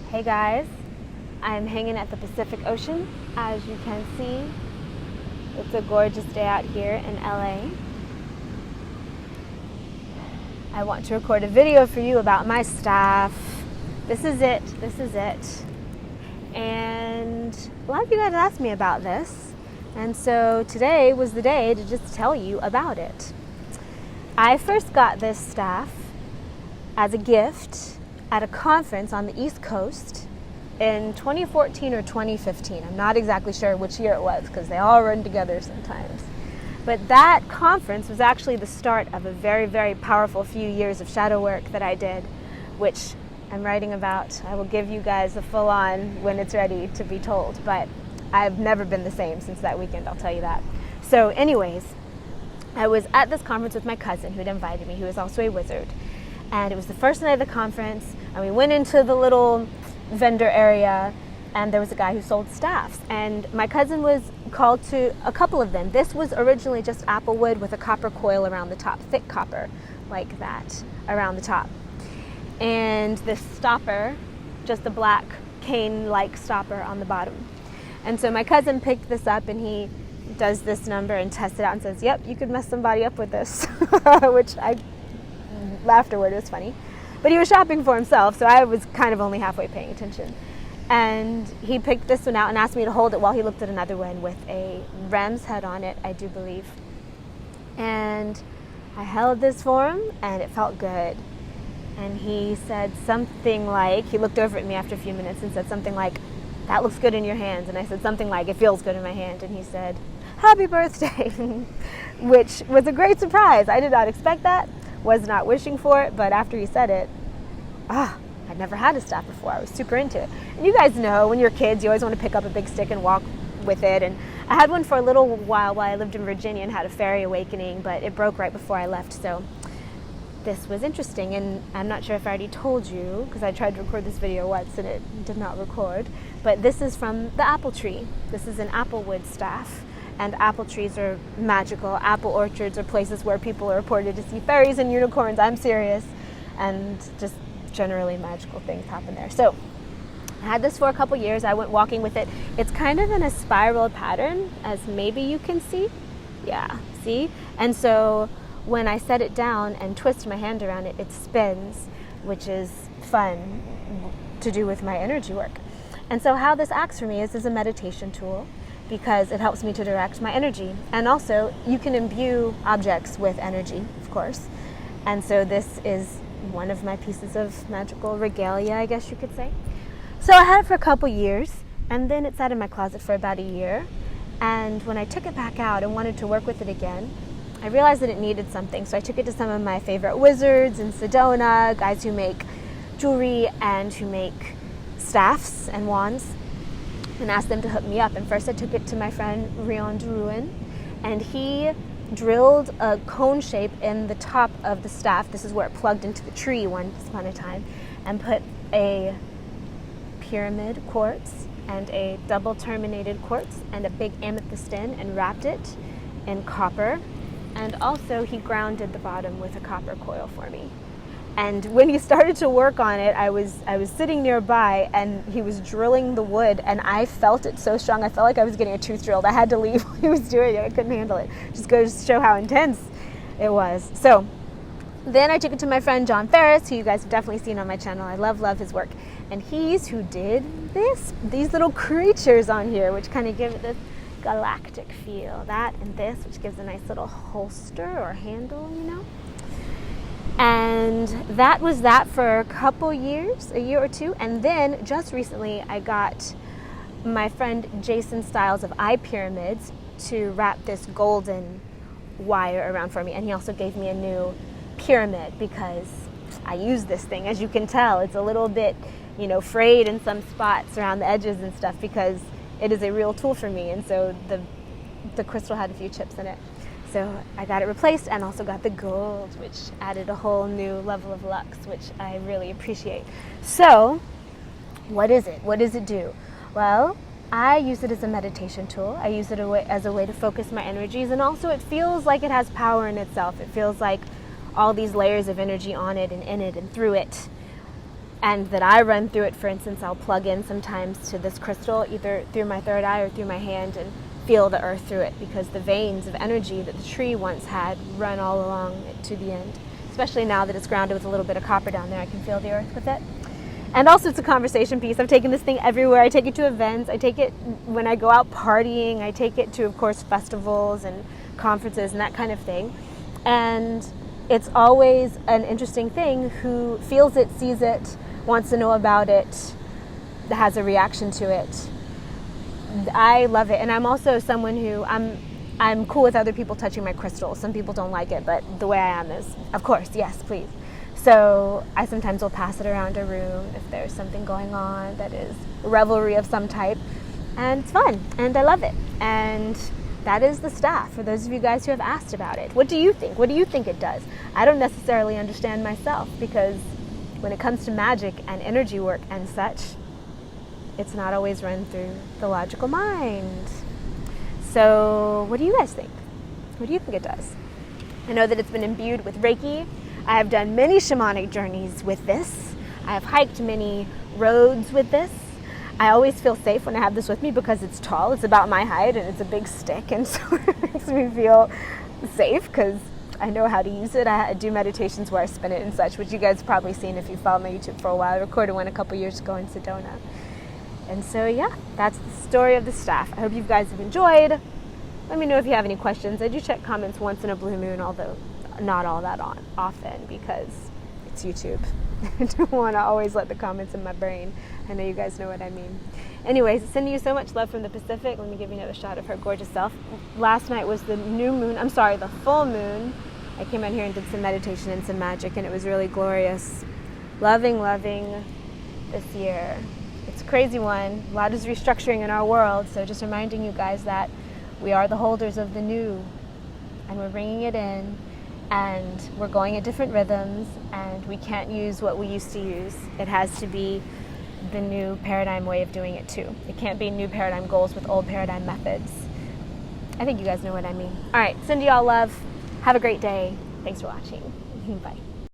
Hey guys, I'm hanging at the Pacific Ocean. As you can see, it's a gorgeous day out here in LA. I want to record a video for you about my staff. This is it. And a lot of you guys asked me about this, and so today was the day to just tell you about it. I first got this staff as a gift at a conference on the East Coast in 2014 or 2015. I'm not exactly sure which year it was because they all run together sometimes. But that conference was actually the start of a very, very powerful few years of shadow work that I did, which I'm writing about. I will give you guys a full-on when it's ready to be told, but I've never been the same since that weekend, I'll tell you that. So anyways, I was at this conference with my cousin who had invited me, who is also a wizard. And it was the first night of the conference, and we went into the little vendor area, and there was a guy who sold staffs. And my cousin was called to a couple of them. This was originally just apple wood with a copper coil around the top, thick copper, like that, around the top. And this stopper, just a black cane-like stopper on the bottom. And so my cousin picked this up, and he does this number and tests it out and says, yep, you could mess somebody up with this, which I afterward, it was funny. But he was shopping for himself, so I was kind of only halfway paying attention. And he picked this one out and asked me to hold it while he looked at another one with a ram's head on it, I do believe. And I held this for him, and it felt good. And he said something like, he looked over at me after a few minutes and said something like, that looks good in your hands. And I said something like, it feels good in my hand. And he said, happy birthday, which was a great surprise. I did not expect that. Was not wishing for it, but after he said it, I'd never had a staff before. I was super into it. And you guys know, when you're kids, you always want to pick up a big stick and walk with it. And I had one for a little while I lived in Virginia and had a fairy awakening, but it broke right before I left. So this was interesting, and I'm not sure if I already told you, because I tried to record this video once and it did not record, but this is from the apple tree. This is an apple wood staff. And apple trees are magical. Apple orchards are places where people are reported to see fairies and unicorns. I'm serious. And just generally magical things happen there. So I had this for a couple years. I went walking with it. It's kind of in a spiral pattern, as maybe you can see. Yeah, see? And so when I set it down and twist my hand around it, it spins, which is fun to do with my energy work. And so how this acts for me is as a meditation tool, because it helps me to direct my energy. And also, you can imbue objects with energy, of course. And so this is one of my pieces of magical regalia, I guess you could say. So I had it for a couple years, and then it sat in my closet for about a year. And when I took it back out and wanted to work with it again, I realized that it needed something. So I took it to some of my favorite wizards in Sedona, guys who make jewelry and who make staffs and wands, and asked them to hook me up. And first I took it to my friend Rion Derouen, and he drilled a cone shape in the top of the staff. This is where it plugged into the tree once upon a time, and put a pyramid quartz and a double terminated quartz and a big amethyst in, and wrapped it in copper. And also he grounded the bottom with a copper coil for me. And when he started to work on it, I was sitting nearby, and he was drilling the wood, and I felt it so strong. I felt like I was getting a tooth drilled. I had to leave while he was doing it. I couldn't handle it. Just goes to show how intense it was. So then I took it to my friend John Farris, who you guys have definitely seen on my channel. I love his work. And he's who did these little creatures on here, which kind of give it this galactic feel. That and this, which gives a nice little holster or handle, you know. And that was that for a couple years, a year or two. And then just recently I got my friend Jason Stiles of Eye Pyramids to wrap this golden wire around for me. And he also gave me a new pyramid, because I use this thing. As you can tell, it's a little bit, frayed in some spots around the edges and stuff, because it is a real tool for me. And so the crystal had a few chips in it. So I got it replaced, and also got the gold, which added a whole new level of lux, which I really appreciate. So what is it? What does it do? Well, I use it as a meditation tool. I use it as a way to focus my energies, and also it feels like it has power in itself. It feels like all these layers of energy on it and in it and through it. and that I run through it. For instance, I'll plug in sometimes to this crystal, either through my third eye or through my hand, and feel the earth through it, because the veins of energy that the tree once had run all along it to the end. Especially now that it's grounded with a little bit of copper down there, I can feel the earth with it. And also it's a conversation piece. I've taken this thing everywhere. I take it to events. I take it when I go out partying. I take it to, of course, festivals and conferences and that kind of thing. And it's always an interesting thing. Who feels it, sees it, wants to know about it, has a reaction to it. I love it. And I'm also someone who, I'm cool with other people touching my crystals. Some people don't like it, but the way I am is, of course, yes, please. So I sometimes will pass it around a room if there's something going on that is revelry of some type. And it's fun, and I love it. And that is the staff, for those of you guys who have asked about it. What do you think? What do you think it does? I don't necessarily understand myself, because when it comes to magic and energy work and such, it's not always run through the logical mind. So what do you guys think? What do you think it does? I know that it's been imbued with Reiki. I have done many shamanic journeys with this. I have hiked many roads with this. I always feel safe when I have this with me because it's tall. It's about my height and it's a big stick, and so it makes me feel safe because I know how to use it. I do meditations where I spin it and such, which you guys have probably seen if you followed my YouTube for a while. I recorded one a couple years ago in Sedona. And so, yeah, that's the story of the staff. I hope you guys have enjoyed. Let me know if you have any questions. I do check comments once in a blue moon, although not all that often, because it's YouTube. I don't want to always let the comments in my brain. I know you guys know what I mean. Anyways, sending you so much love from the Pacific. Let me give you another shot of her gorgeous self. Last night was the the full moon. I came out here and did some meditation and some magic, and it was really glorious. Loving this year. It's a crazy one. A lot is restructuring in our world, so just reminding you guys that we are the holders of the new, and we're bringing it in, and we're going at different rhythms, and we can't use what we used to use. It has to be the new paradigm way of doing it too. It can't be new paradigm goals with old paradigm methods. I think you guys know what I mean. All right, send you all love. Have a great day. Thanks for watching. Bye.